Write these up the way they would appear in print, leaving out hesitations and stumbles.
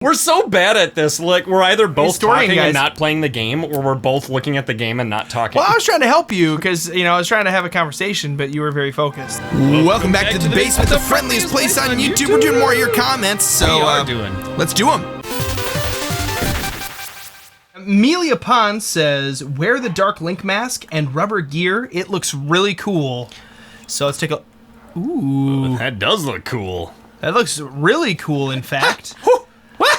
We're so bad at this. Like, we're either both Historian talking guys. and not playing the game, or we're both looking at the game and not talking. Well, I was trying to help you because, I was trying to have a conversation, but you were very focused. Welcome back to the basement, the friendliest place on YouTube. We're doing more of your comments, so We are doing. let's do them. Melia Pond says, wear the Dark Link mask and rubber gear. It looks really cool. So let's take a... Ooh. That does look cool. That looks really cool, in fact.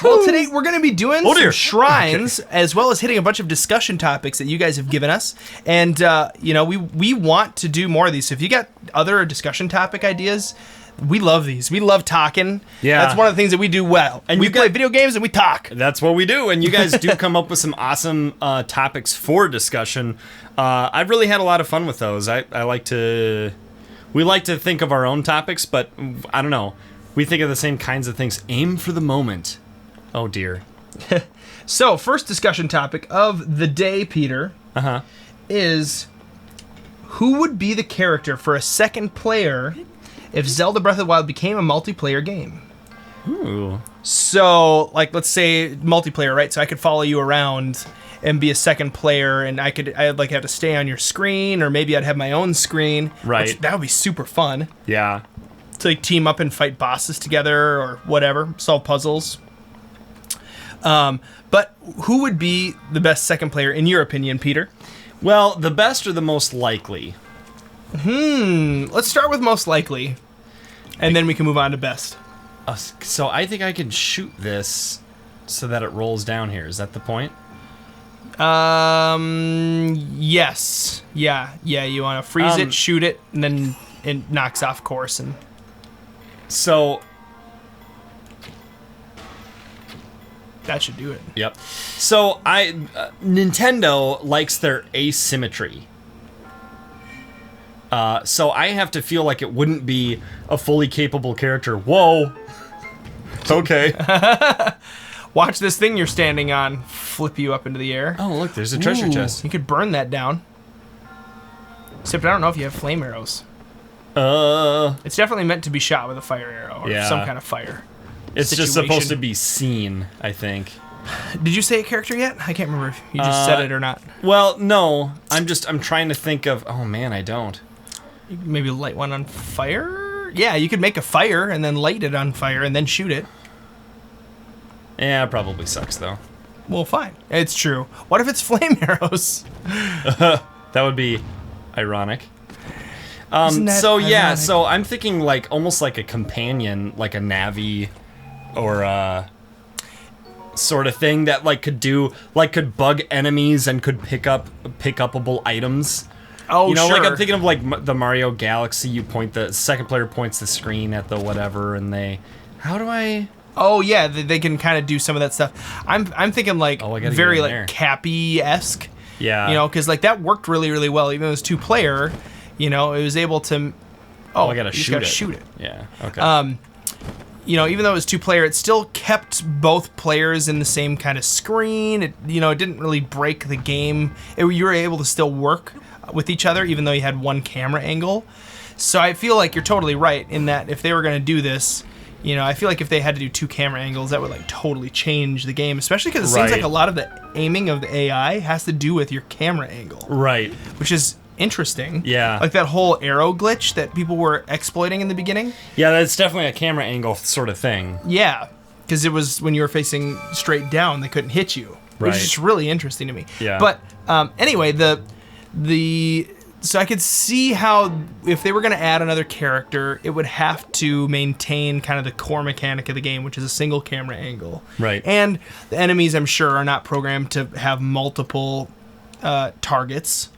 Well, today we're going to be doing some shrines, as well as hitting a bunch of discussion topics that you guys have given us. And, we want to do more of these. So if you got other discussion topic ideas, we love these. We love talking. Yeah. That's one of the things that we do well. And we you play got- video games and we talk. That's what we do, and you guys do come up with some awesome topics for discussion. I've really had a lot of fun with those. We like to think of our own topics, but I don't know. We think of the same kinds of things. Aim for the moment. Oh dear. So, first discussion topic of the day, Peter, is who would be the character for a second player if Zelda Breath of the Wild became a multiplayer game? Ooh. So, like, let's say multiplayer, right? So I could follow you around and be a second player, and I'd have to stay on your screen, or maybe I'd have my own screen. Right. That would be super fun. Yeah. To like team up and fight bosses together or whatever, solve puzzles. But who would be the best second player in your opinion, Peter? Well, the best or the most likely? Let's start with most likely, and then we can move on to best. So I think I can shoot this so that it rolls down here. Is that the point? Yes. Yeah, you want to freeze it, shoot it, and then it knocks off course. And So... that should do it. Yep. So Nintendo likes their asymmetry. So I have to feel like it wouldn't be a fully capable character. Whoa. Okay. Watch this thing you're standing on flip you up into the air. Oh, look, there's a treasure chest. You could burn that down. Except I don't know if you have flame arrows. It's definitely meant to be shot with a fire arrow or some kind of fire. It's just situation. supposed to be seen, I think. Did you say a character yet? I can't remember if you just said it or not. Well, no. I'm trying to think of... Oh, man, I don't. You could maybe light one on fire? Yeah, you could make a fire and then light it on fire and then shoot it. Yeah, it probably sucks, though. Well, fine. It's true. What if it's flame arrows? That would be ironic. Isn't that So, yeah, ironic? so I'm thinking like almost like a companion, like a Navi or sort of thing that could bug enemies and could pick upable items. Oh, sure. sure. Like I'm thinking of like the Mario Galaxy. The second player points the screen at the whatever, and Oh yeah, they can kind of do some of that stuff. I'm thinking like I gotta very get in like there. Cappy-esque. Yeah. Because like that worked really really well. Even though it was 2-player, it was able to. Oh, I gotta you just shoot gotta it. shoot it. Yeah. Okay. Even though it was 2-player, it still kept both players in the same kind of screen. It didn't really break the game. You were able to still work with each other, even though you had one camera angle. So I feel like you're totally right in that if they were going to do this, I feel like if they had to do 2 camera angles, that would like totally change the game, especially because it seems like a lot of the aiming of the AI has to do with your camera angle. Right. Which is interesting. Yeah. Like that whole arrow glitch that people were exploiting in the beginning. Yeah, that's definitely a camera angle sort of thing. Yeah, because it was when you were facing straight down, they couldn't hit you, which Right. is just really interesting to me. Yeah. But anyway, so I could see how if they were going to add another character, it would have to maintain kind of the core mechanic of the game, which is a single camera angle. Right. And the enemies, I'm sure, are not programmed to have multiple targets.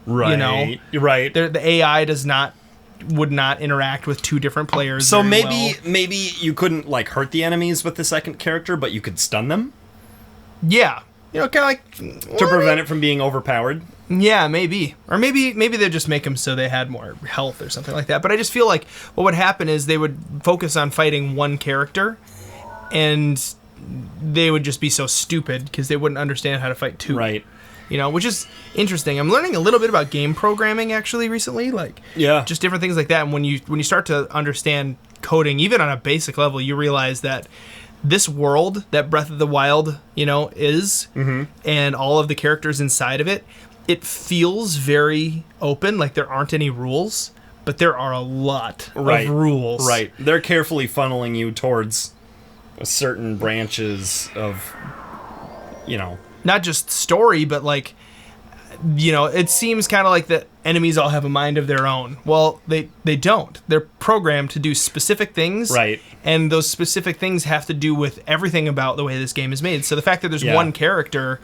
Right. Right. The AI would not interact with 2 different players. So very maybe you couldn't like hurt the enemies with the second character, but you could stun them yeah, kind of like to prevent it from being overpowered. Yeah, maybe. Or maybe they'd just make them so they had more health or something like that. But I just feel like what would happen is they would focus on fighting one character, and they would just be so stupid because they wouldn't understand how to fight 2. Right. Which is interesting. I'm learning a little bit about game programming actually recently, just different things like that. And when you start to understand coding, even on a basic level, you realize that this world that Breath of the Wild, is, and all of the characters inside of it, it feels very open, like there aren't any rules, but there are a lot of rules. Right. They're carefully funneling you towards certain branches of, not just story, but like, it seems kind of like the enemies all have a mind of their own. Well, they don't. They're programmed to do specific things. Right. And those specific things have to do with everything about the way this game is made. So the fact that there's one character,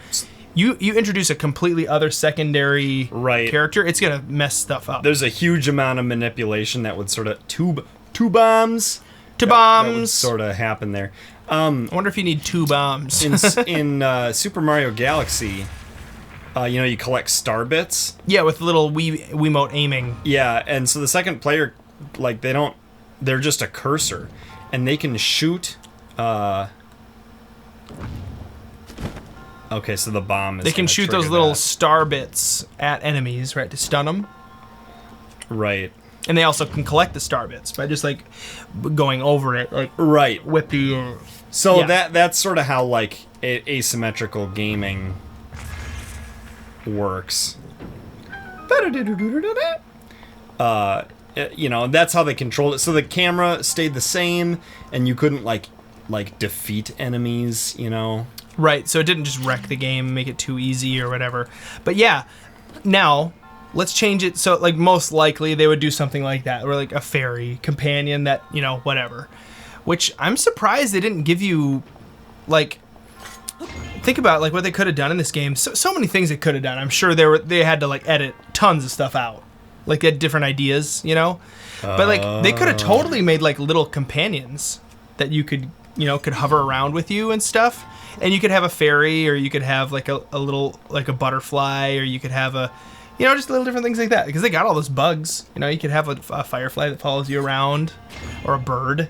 you introduce a completely other secondary character, it's going to mess stuff up. There's a huge amount of manipulation that would sort of... Two bombs. That would sort of happen there. I wonder if you need 2 bombs. In Super Mario Galaxy... you collect star bits. Yeah, with little Wiimote aiming. Yeah, and so the second player, like, they're just a cursor, and they can shoot. Okay, so the bomb is. They can shoot those little star bits at enemies, right, to stun them. Right. And they also can collect the star bits by just like going over it, like with the. So that's sort of how like asymmetrical gaming works. That's how they controlled it. So the camera stayed the same, and you couldn't like defeat enemies. Right. So it didn't just wreck the game, make it too easy or whatever. But yeah, now let's change it. So like most likely they would do something like that, or like a fairy companion that whatever. Which I'm surprised they didn't give you like. Think about like what they could have done in this game. So many things they could have done. I'm sure they had to like edit tons of stuff out. Like they had different ideas, But like they could have totally made like little companions that you could hover around with you and stuff. And you could have a fairy, or you could have like a little like a butterfly, or you could have a just little different things like that, because they got all those bugs. You could have a firefly that follows you around, or a bird.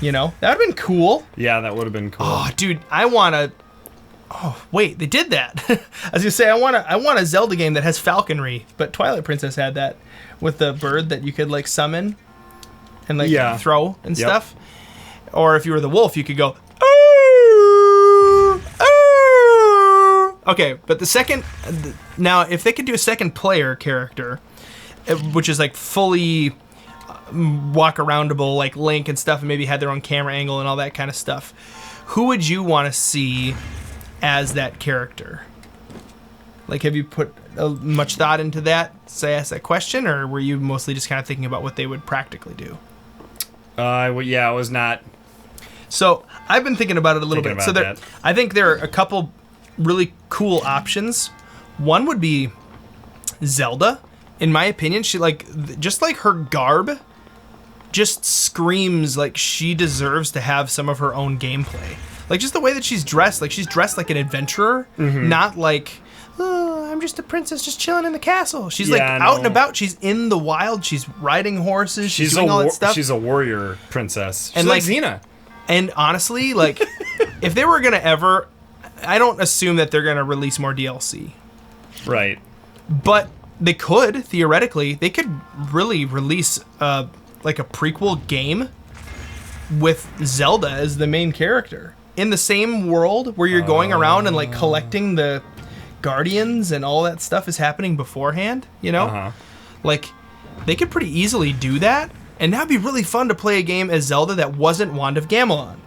That would have been cool. Yeah, that would have been cool. Oh, dude, I want to. Oh, wait, they did that. I was gonna say I want a Zelda game that has falconry, but Twilight Princess had that with the bird that you could like summon and like throw and stuff. Or if you were the wolf, you could go. Ooh, ooh. Okay, but now if they could do a second player character, which is like fully walk aroundable like Link and stuff, and maybe had their own camera angle and all that kind of stuff, who would you want to see as that character? Like, have you put much thought into that? So I asked that question, or were you mostly just kind of thinking about what they would practically do? I was not. So I've been thinking about it a little bit. So I think there are a couple really cool options. One would be Zelda. In my opinion, she just like her garb just screams like she deserves to have some of her own gameplay. Like, just the way that she's dressed. Like, she's dressed like an adventurer, not like, oh, I'm just a princess just chilling in the castle. She's out and about. She's in the wild. She's riding horses. She's doing all that stuff. She's a warrior princess. She's and like Xena. And honestly, like, if they were going to ever... I don't assume that they're going to release more DLC. Right. But they could, theoretically. They could really release, like, a prequel game with Zelda as the main character. In the same world where you're going around and like collecting the guardians and all that stuff is happening beforehand, Like, they could pretty easily do that, and that'd be really fun to play a game as Zelda that wasn't Wand of Gamelon.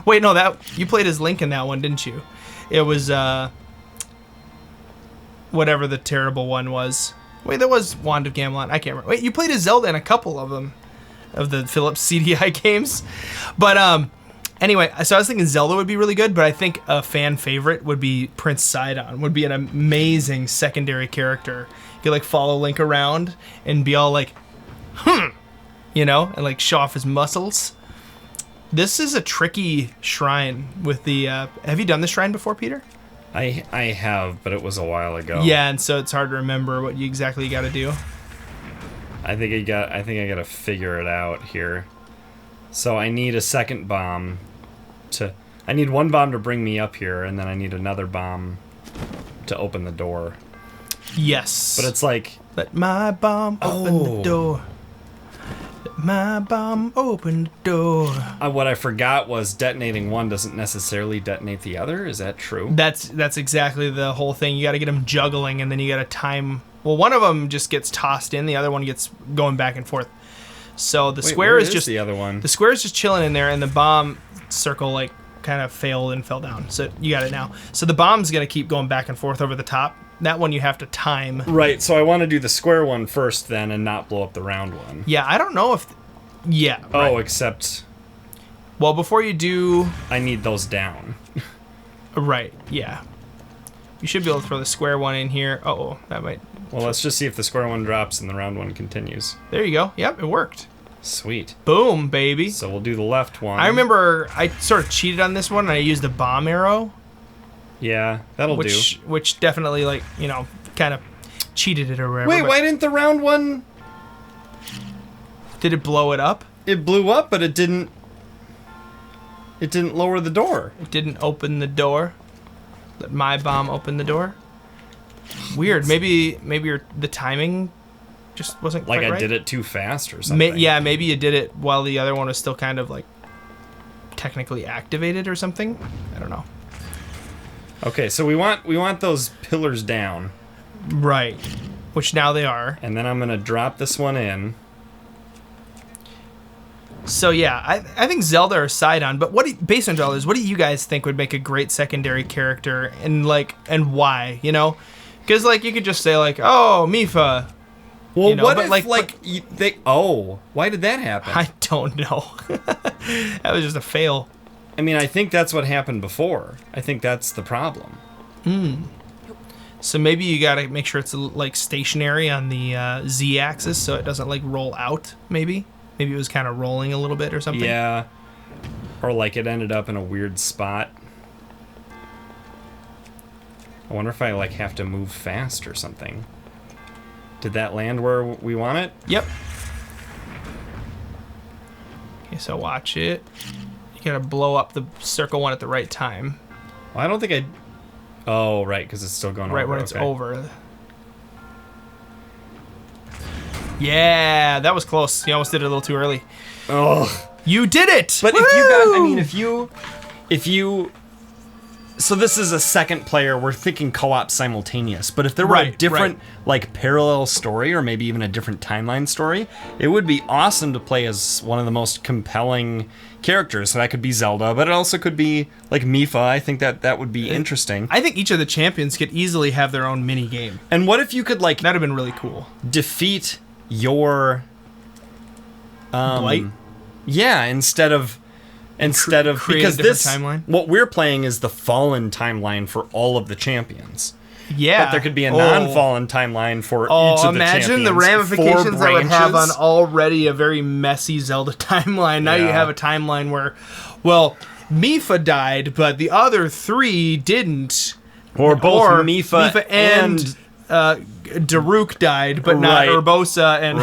Wait, no, you played as Link in that one, didn't you? It was whatever the terrible one was. Wait, that was Wand of Gamelon. I can't remember. Wait, you played as Zelda in a couple of them, of the Philips CDI games. But anyway, so I was thinking Zelda would be really good, but I think a fan favorite would be Prince Sidon. Would be an amazing secondary character. You could like follow Link around and be all like, and like show off his muscles. This is a tricky shrine with the. Have you done this shrine before, Peter? I have, but it was a while ago. Yeah, and so it's hard to remember what you exactly got to do. I think I got to figure it out here. So I need a second bomb I need one bomb to bring me up here, and then I need another bomb to open the door. Yes. But it's like, let my bomb open the door. My bomb opened the door. What I forgot was detonating one doesn't necessarily detonate the other. Is that true? That's exactly the whole thing. You got to get them juggling, and then you got to time. Well, one of them just gets tossed in, the other one gets going back and forth. So the square is just the other one. The square is just chilling in there, and the bomb circle like kind of failed and fell down. So you got it now. So the bomb's gonna keep going back and forth over the top. That one you have to time. Right. So I want to do the square one first, then, and not blow up the round one. Yeah, I don't know if. Yeah. Oh, right. except. Well, before you do. I need those down. Right. Yeah. You should be able to throw the square one in here. Oh, that might. Well, let's just see if the square one drops and the round one continues. There you go. Yep, it worked. Sweet. Boom, baby. So we'll do the left one. I remember I sort of cheated on this one, and I used a bomb arrow. Yeah, that'll do. Which definitely, like, you know, kind of cheated it or whatever. Wait, why didn't the round one... Did it blow it up? It blew up, but it didn't... It didn't lower the door. It didn't open the door. Let my bomb open the door. Weird. Maybe the timing just wasn't quite right. Like I did it too fast or something. Yeah, maybe you did it while the other one was still kind of like technically activated or something. I don't know. Okay, so we want those pillars down. Right. Which now they are. And then I'm gonna drop this one in. So yeah, I think Zelda or Sidon, but based on Zelda's, what do you guys think would make a great secondary character, and why? You know, because like you could just say like, oh, Mifa. Well, you know, what but if they? Oh, why did that happen? I don't know. That was just a fail. I mean, I think that's what happened before. I think that's the problem. So maybe you gotta make sure it's like stationary on the Z-axis, so it doesn't like roll out. Maybe it was kind of rolling a little bit or something. Yeah, or like it ended up in a weird spot. I wonder if I like have to move fast or something. Did that land where we want it? Yep. Okay, so watch it. You gotta blow up the circle one at the right time. Well, I don't think I... Oh, right, because it's still going over. Right when it's over. Yeah, that was close. You almost did it a little too early. Oh. You did it! But Woo! if you... So this is a second player. We're thinking co-op simultaneous. But if there were a different, like, parallel story, or maybe even a different timeline story, it would be awesome to play as one of the most compelling characters. So that could be Zelda, but it also could be, like, Mifa. I think that would be interesting. I think each of the champions could easily have their own mini game. And what if you could, like... That'd have been really cool. Defeat your... Blight? Yeah, instead of because this timeline? What we're playing is the fallen timeline for all of the champions. Yeah, but there could be a non-fallen timeline for each of the champions. Imagine the ramifications that would have on already a very messy Zelda timeline. Now you have a timeline where, well, Mifa died, but the other three didn't. Or both Mifa and Daruk died, but not Urbosa and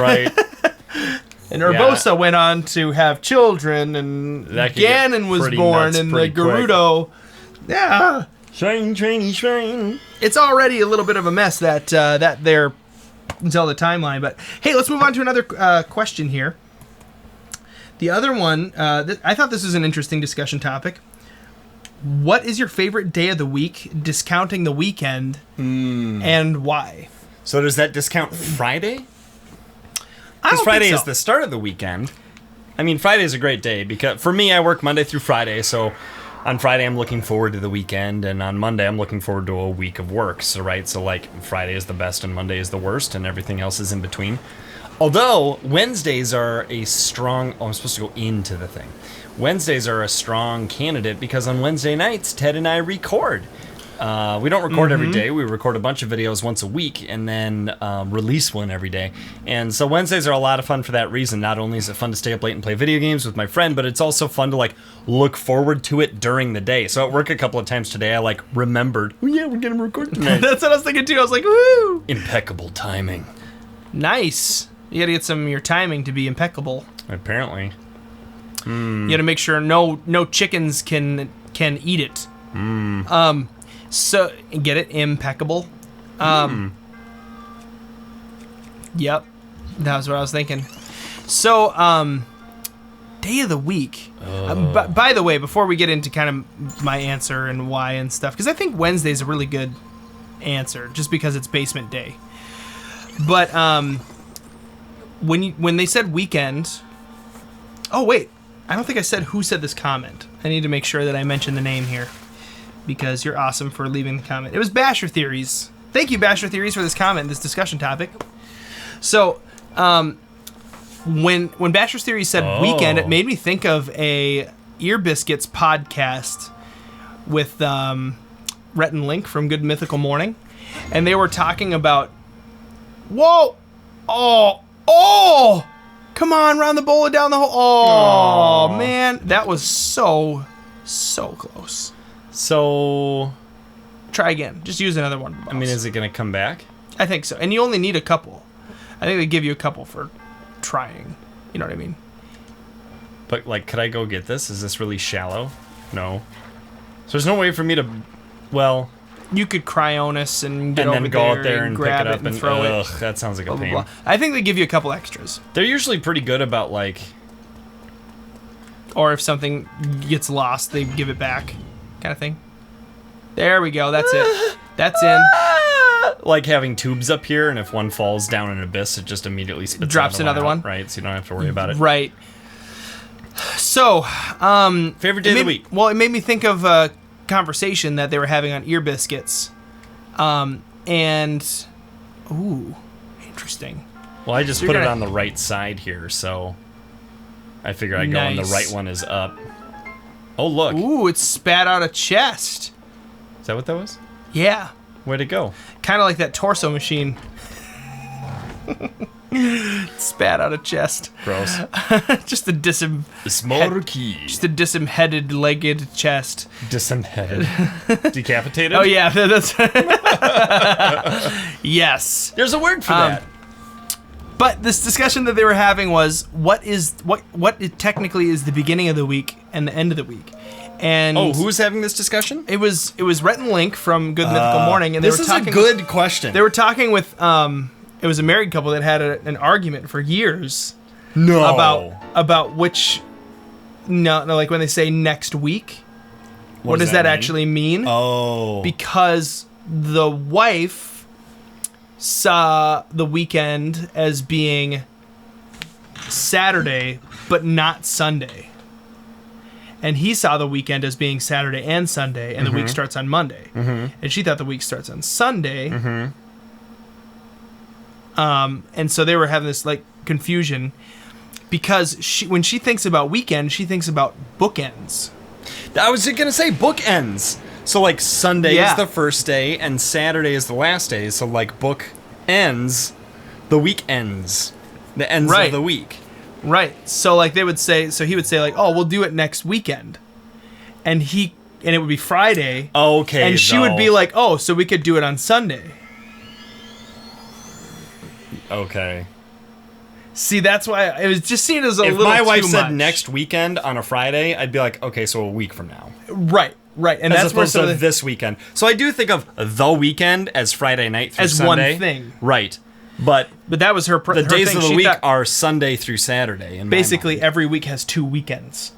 And Urbosa went on to have children, and Ganon was born, and the Gerudo. Yeah. Shine, shiny, shine. It's already a little bit of a mess, that their Zelda timeline. But hey, let's move on to another question here. The other one, I thought this was an interesting discussion topic. What is your favorite day of the week, discounting the weekend, and why? So does that discount Friday? Because Friday is the start of the weekend. I mean, Friday is a great day because for me, I work Monday through Friday. So on Friday, I'm looking forward to the weekend, and on Monday, I'm looking forward to a week of work. So like Friday is the best and Monday is the worst, and everything else is in between. Although Wednesdays are a strong. Oh, I'm supposed to go into the thing. Wednesdays are a strong candidate because on Wednesday nights, Ted and I record. We don't record every day. We record a bunch of videos once a week and then release one every day. And so Wednesdays are a lot of fun for that reason. Not only is it fun to stay up late and play video games with my friend, but it's also fun to like look forward to it during the day. So at work a couple of times today, I like remembered, oh yeah, we're gonna record tonight. That's what I was thinking too. I was like, woo! Impeccable timing. Nice. You gotta get some of your timing to be impeccable. Apparently. You gotta make sure no chickens can eat it. So, get it? Impeccable. Yep. That was what I was thinking. So, day of the week. By the way, before we get into kind of my answer and why and stuff, because I think Wednesday's a really good answer, just because it's basement day. But when they said weekend, oh wait, I don't think I said who said this comment. I need to make sure that I mention the name here, because you're awesome for leaving the comment. It was Basher Theories. Thank you, Basher Theories, for this comment, this discussion topic. So, when Basher Theories said weekend, it made me think of a Ear Biscuits podcast with Rhett and Link from Good Mythical Morning, and they were talking about, whoa, oh, come on, round the bowl down the hole. Oh, man, that was so close. So, try again. Just use another one. I mean, is it going to come back? I think so. And you only need a couple. I think they give you a couple for trying. You know what I mean? But, like, could I go get this? Is this really shallow? No. So there's no way for me to, well... You could Cryonis and get and over then go there out there and pick grab it up and throw it. That sounds like a pain. Blah, blah. I think they give you a couple extras. They're usually pretty good about, like... Or if something gets lost, they give it back, kind of thing. There we go. That's it. That's in. Like having tubes up here, and if one falls down an abyss, it just immediately spits drops another one. Right, so you don't have to worry about it. Right. So, favorite day of the week. Well, it made me think of a conversation that they were having on Ear Biscuits. And, ooh, interesting. Well, I just put it on the right side here, so I figure I go when the right one is up. Oh, look. Ooh, it spat out a chest. Is that what that was? Yeah. Where'd it go? Kind of like that torso machine. Spat out a chest. Gross. Just a disem-headed legged chest. Disem-headed. Decapitated? Oh yeah, that's yes. There's a word for that. But this discussion that they were having was what technically is the beginning of the week and the end of the week. And who was having this discussion? It was Rhett and Link from Good Mythical Morning, and they were talking. This is a good question. They were talking with it was a married couple that had an argument for years. No. About which like when they say next week, what does that actually mean? Oh. Because the wife saw the weekend as being Saturday, but not Sunday. And he saw the weekend as being Saturday and Sunday, and the week starts on Monday. And she thought the week starts on Sunday. And so they were having this like confusion because when she thinks about weekend, she thinks about bookends. I was going to say bookends. So like Sunday is the first day and Saturday is the last day. So like book ends, the week ends, the ends of the week. Right. So like he would say like, "Oh, we'll do it next weekend." And it would be Friday. Okay. And she would be like, "Oh, so we could do it on Sunday." Okay. See, that's why it was just seen as a little too much. If my wife said next weekend on a Friday, I'd be like, "Okay, so a week from now." Right. And as that's opposed to this weekend. So I do think of the weekend as Friday night through as Sunday. One thing. Right. But that was her the days of the week are Sunday through Saturday. Basically, every week has 2 weekends.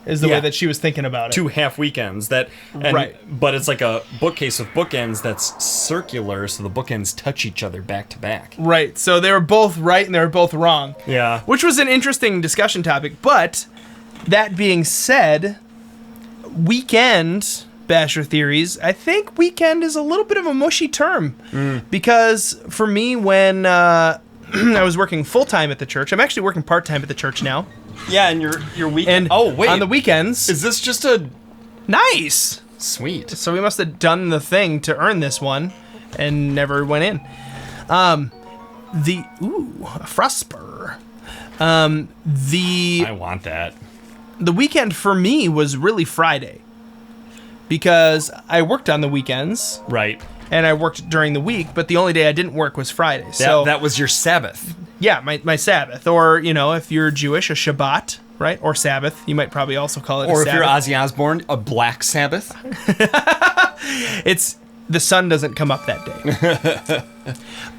Is the way that she was thinking about it. 2 half weekends. But it's like a bookcase with bookends that's circular, so the bookends touch each other back to back. Right. So they were both right and they were both wrong. Yeah. Which was an interesting discussion topic. But that being said, weekend Basher Theories, I think weekend is a little bit of a mushy term. Because for me, when I was working full-time at the church, I'm actually working part-time at the church now. Yeah, and your weekend. Oh, wait. On the weekends. Is this just a... Nice. Sweet. So we must have done the thing to earn this one and never went in. A frostspur. I want that. The weekend for me was really Friday. Because I worked on the weekends. Right. And I worked during the week, but the only day I didn't work was Friday. So that was your Sabbath. Yeah, my Sabbath. Or, if you're Jewish, a Shabbat, right? Or Sabbath. You might probably also call it a Sabbath. Or if you're Ozzy Osbourne, a Black Sabbath. The sun doesn't come up that day.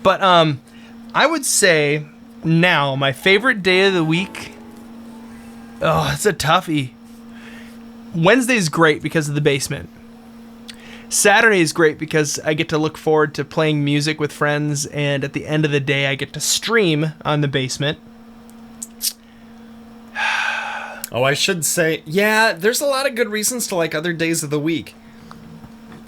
But I would say Now, my favorite day of the week. Oh, it's a toughie. Wednesday's great because of the basement. Saturday is great because I get to look forward to playing music with friends, and at the end of the day, I get to stream on the basement. Oh, I should say, yeah, there's a lot of good reasons to like other days of the week.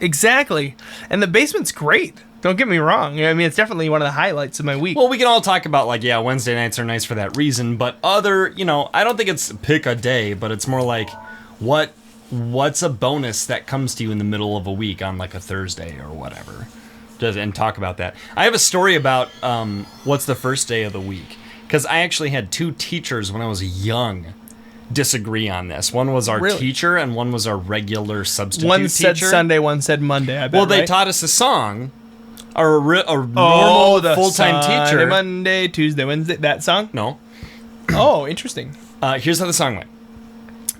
Exactly. And the basement's great. Don't get me wrong. I mean, it's definitely one of the highlights of my week. Well, we can all talk about, like, yeah, Wednesday nights are nice for that reason, but other, I don't think it's pick a day, but it's more like, what's a bonus that comes to you in the middle of a week on, like, a Thursday or whatever? And talk about that. I have a story about what's the first day of the week, because I actually had two teachers when I was young disagree on this. One was our teacher, and one was our regular substitute teacher. One said Sunday, one said Monday, I bet, well, they right? taught us a song. A normal full-time teacher. Monday, Tuesday, Wednesday. That song? No. Oh, interesting. Here's how the song went.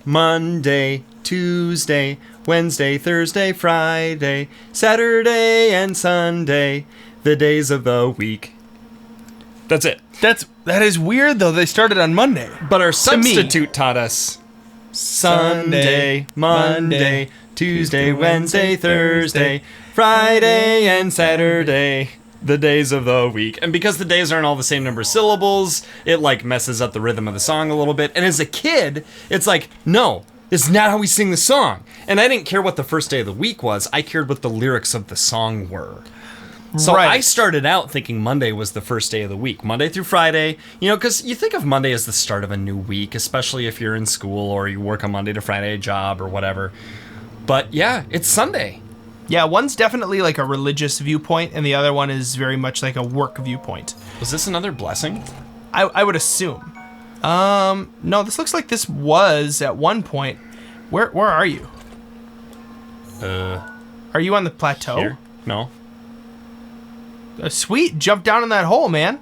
Monday, Tuesday, Wednesday, Thursday, Friday, Saturday, and Sunday, the days of the week. That's it. That is weird, though. They started on Monday. But our substitute taught us Sunday, Monday, Tuesday, Wednesday, Thursday, Friday, and Saturday, the days of the week. And because the days aren't all the same number of syllables, it like messes up the rhythm of the song a little bit. And as a kid, it's like, no, this is not how we sing the song. And I didn't care what the first day of the week was. I cared what the lyrics of the song were. So Right. I started out thinking Monday was the first day of the week, Monday through Friday, because you think of Monday as the start of a new week, especially if you're in school or you work a Monday to Friday job or whatever. But yeah, it's Sunday. Yeah, one's definitely like a religious viewpoint, and the other one is very much like a work viewpoint. Was this another blessing? I would assume. No, this looks like this was at one point. Where are you? Are you on the plateau? Here? No. Sweet, jump down in that hole, man.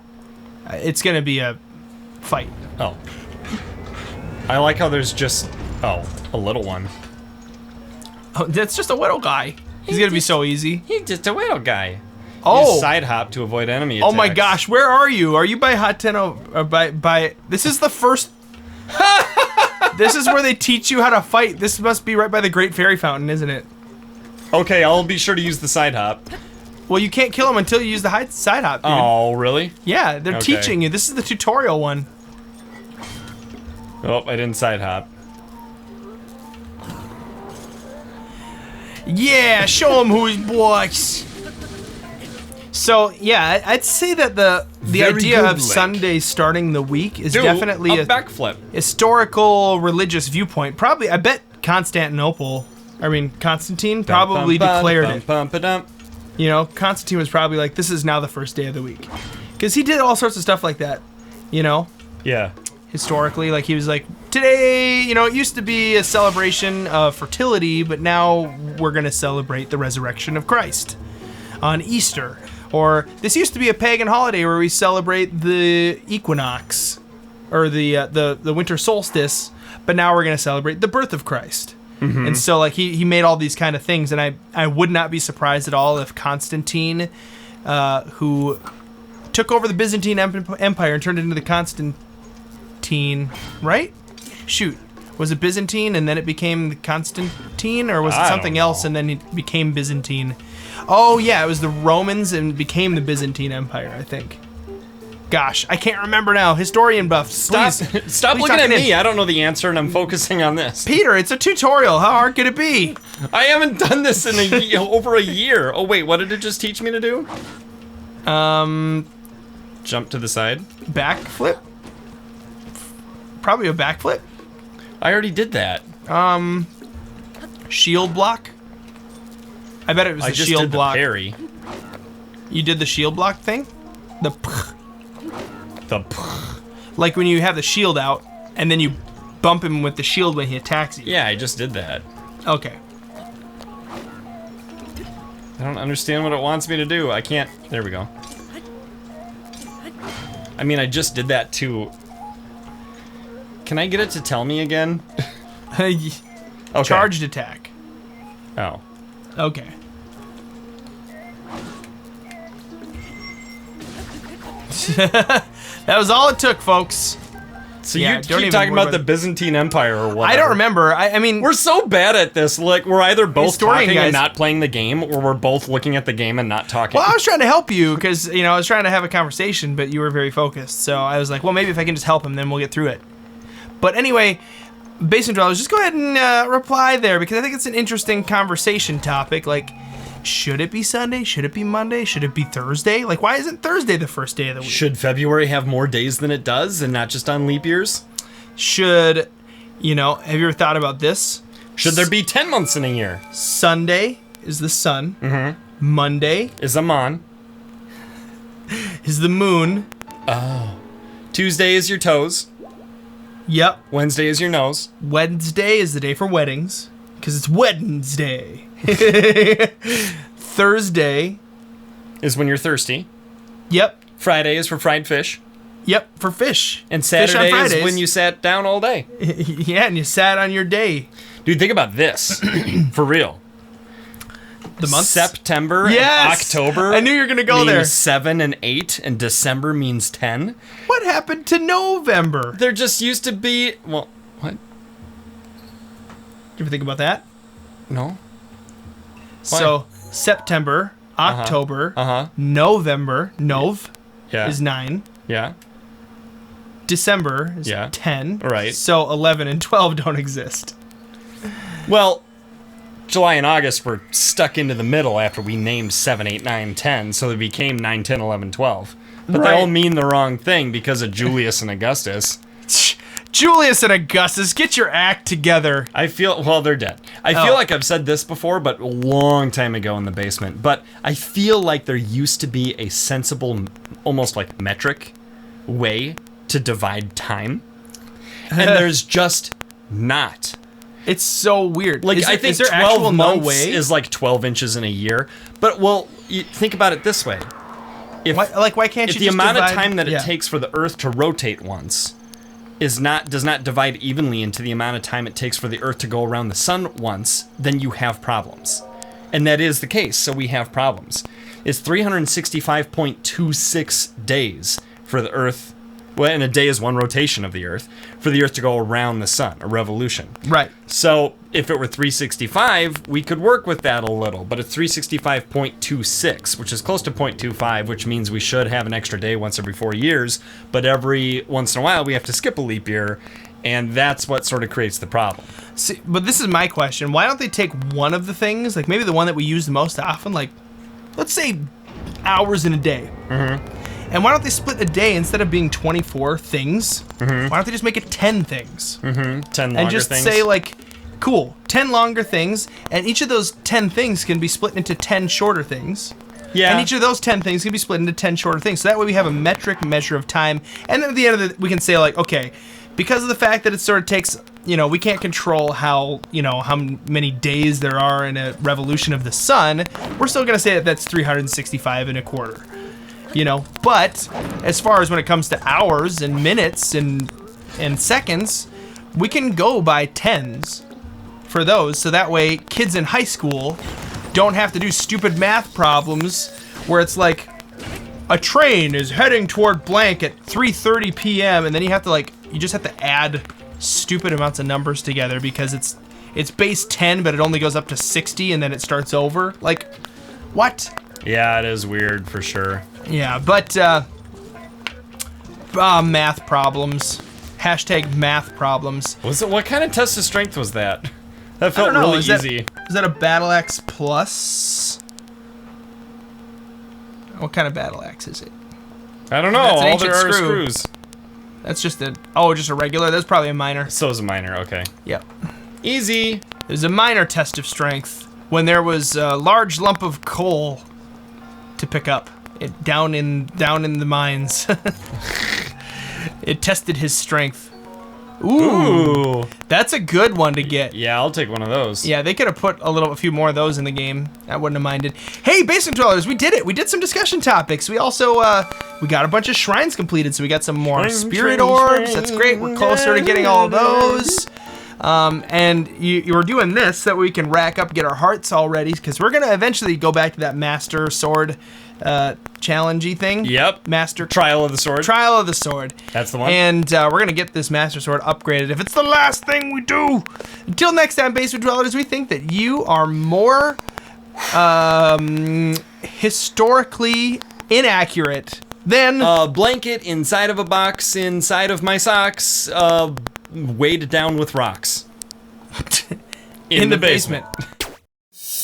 It's gonna be a fight. Oh. I like how there's just, a little one. Oh, that's just a little guy. He's gonna be so easy. He's just a little guy. Oh. You side hop to avoid enemy attacks. Oh my gosh, where are you? Are you by Hot 10 or by this is the first This is where they teach you how to fight. This must be right by the Great Fairy Fountain, isn't it? Okay, I'll be sure to use the side hop. Well, you can't kill him until you use the side hop, dude. Oh, really? Yeah, they're Okay. teaching you. This is the tutorial one. Oh, I didn't side hop. Yeah, show him who's boss. So, yeah, I'd say that the Very idea good, of Link. Sunday starting the week is Do definitely a backflip. historical religious viewpoint. Probably, I bet Constantine probably declared it. You know, Constantine was probably like, this is now the first day of the week. Because he did all sorts of stuff like that, Yeah. historically. Like, he was like, today, it used to be a celebration of fertility, but now we're going to celebrate the resurrection of Christ on Easter. Or, this used to be a pagan holiday where we celebrate the equinox, or the winter solstice, but now we're going to celebrate the birth of Christ. Mm-hmm. And so, like, he made all these kind of things, and I would not be surprised at all if Constantine, who took over the Byzantine Empire and turned it into the Constantine, right? Shoot. Was it Byzantine and then it became the Constantine, or was it something else and then it became Byzantine? Oh, yeah, it was the Romans and became the Byzantine Empire, I think. Gosh, I can't remember now. Historian buff, Stop please looking tuck at it me. in. I don't know the answer, and I'm focusing on this. Peter, it's a tutorial. How hard could it be? I haven't done this in over a year. Oh, wait, what did it just teach me to do? Jump to the side. Backflip? Probably a backflip. I already did that. Shield block. I bet it was I the just shield did block. the parry. You did the shield block thing? The Like when you have the shield out and then you bump him with the shield when he attacks you. Yeah, I just did that. Okay. I don't understand what it wants me to do. I can't. There we go. I mean, I just did that too. Can I get it to tell me again? Okay. Charged attack. Oh. Okay. That was all it took, folks. So Yeah, you don't keep even talking worry about the about- Byzantine Empire or whatever. I don't remember. I mean, We're so bad at this. Like, we're either both Historian talking guys- and not playing the game, or we're both looking at the game and not talking. well, I was trying to help you because, I was trying to have a conversation, but you were very focused. So I was like, well, maybe if I can just help him, then we'll get through it. But anyway, Basement Dwellers, just go ahead and reply there because I think it's an interesting conversation topic. Like, should it be Sunday? Should it be Monday? Should it be Thursday? Like, why isn't Thursday the first day of the week? Should February have more days than it does and not just on leap years? Should, have you ever thought about this? Should there be 10 months in a year? Sunday is the sun. Mm-hmm. Monday Is Amon. is the moon. Tuesday is your toes. Yep. Wednesday is your nose. Wednesday is the day for weddings because it's Wednesday. Thursday. Is when you're thirsty. Yep. Friday is for fried fish. Yep. For fish. And Fish on Saturday is Fridays. when you sat down all day. Yeah, and you sat on your day. Dude, think about this. For real. The months. September Yes! and October. I knew you were gonna go means there. 7 and 8, and December means 10. What happened to November? There just used to be. Well, what? You ever think about that? No. So September, October, November, Yeah. is 9. Yeah. December is Yeah. 10. Right. So 11 and 12 don't exist. Well, July and August were stuck into the middle after we named 7, 8, 9, 10, so they became 9, 10, 11, 12. But they Right. all mean the wrong thing because of Julius and Augustus. Julius and Augustus, get your act together. I feel, well, they're dead. I feel like I've said this before, but a long time ago in the basement. But I feel like there used to be a sensible, almost like metric way to divide time. And there's just not. It's so weird. Like, is I there, think is there 12 actual months no way? is like 12 inches in a year. But, well, you think about it this way. If, why can't if you the just amount divide, of time that yeah. it takes for the Earth to rotate once does not divide evenly into the amount of time it takes for the Earth to go around the Sun once, then you have problems. And that is the case, so we have problems. It's 365.26 days for the Earth, well, and a day is one rotation of the Earth, for the Earth to go around the Sun, a revolution. Right. So if it were 365, we could work with that a little, but it's 365.26, which is close to 0.25, which means we should have an extra day once every 4 years, but every once in a while we have to skip a leap year, and that's what sort of creates the problem. See, but this is my question. Why don't they take one of the things, like maybe the one that we use the most often, like, let's say hours in a day. Mm-hmm. And why don't they split a day instead of being 24 things? Mm-hmm. Why don't they just make it 10 things? Mm-hmm. 10 longer And just things. say, like, cool, 10 longer things, and each of those 10 things can be split into 10 shorter things. Yeah. And each of those 10 things can be split into 10 shorter things. So that way we have a metric measure of time. And then at the end of it, we can say, like, okay, because of the fact that it sort of takes, we can't control how many days there are in a revolution of the sun, we're still going to say that that's 365 and a quarter. But as far as when it comes to hours and minutes and seconds, we can go by tens for those. So that way kids in high school don't have to do stupid math problems where it's like a train is heading toward blank at 3:30 p.m. and then you just have to add stupid amounts of numbers together because it's base 10 but it only goes up to 60 and then it starts over. Like, what? Yeah, it is weird for sure. Yeah, but math problems. Hashtag math problems. What kind of test of strength was that? That I felt don't know. really Is easy. Is that a Battle Axe Plus? What kind of Battle Axe is it? I don't know. That's an All ancient there are screw. screws. That's just just a regular. That's probably a minor. So is a minor. Okay. Yep. Easy. There's a minor test of strength when there was a large lump of coal to pick up down in the mines. It tested his strength. Ooh, that's a good one to get. Yeah, I'll take one of those. Yeah, they could have put a few more of those in the game. I wouldn't have minded. Hey, Basement Dwellers, we did it. We did some discussion topics. We also we got a bunch of shrines completed, so we got some more spirit orbs. That's great. We're closer to getting all of those. And you're doing this so that we can rack up, get our hearts all ready, because we're gonna eventually go back to that Master Sword challenge-y thing. Yep. Trial of the Sword. Trial of the Sword. That's the one. And we're gonna get this Master Sword upgraded if it's the last thing we do. Until next time, Basement Dwellers, we think that you are more historically inaccurate than a blanket inside of a box inside of my socks, weighed down with rocks. In the basement.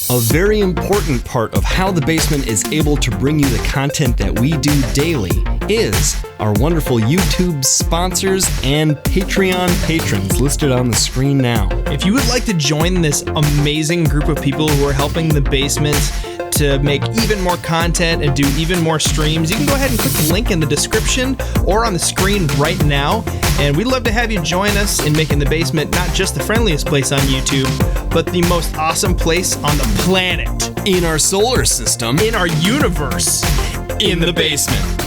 A very important part of how the basement is able to bring you the content that we do daily is our wonderful YouTube sponsors and Patreon patrons listed on the screen now. If you would like to join this amazing group of people who are helping the basement to make even more content and do even more streams, you can go ahead and click the link in the description or on the screen right now. And we'd love to have you join us in making the basement not just the friendliest place on YouTube, but the most awesome place on the planet. In our solar system. In our universe. In the basement.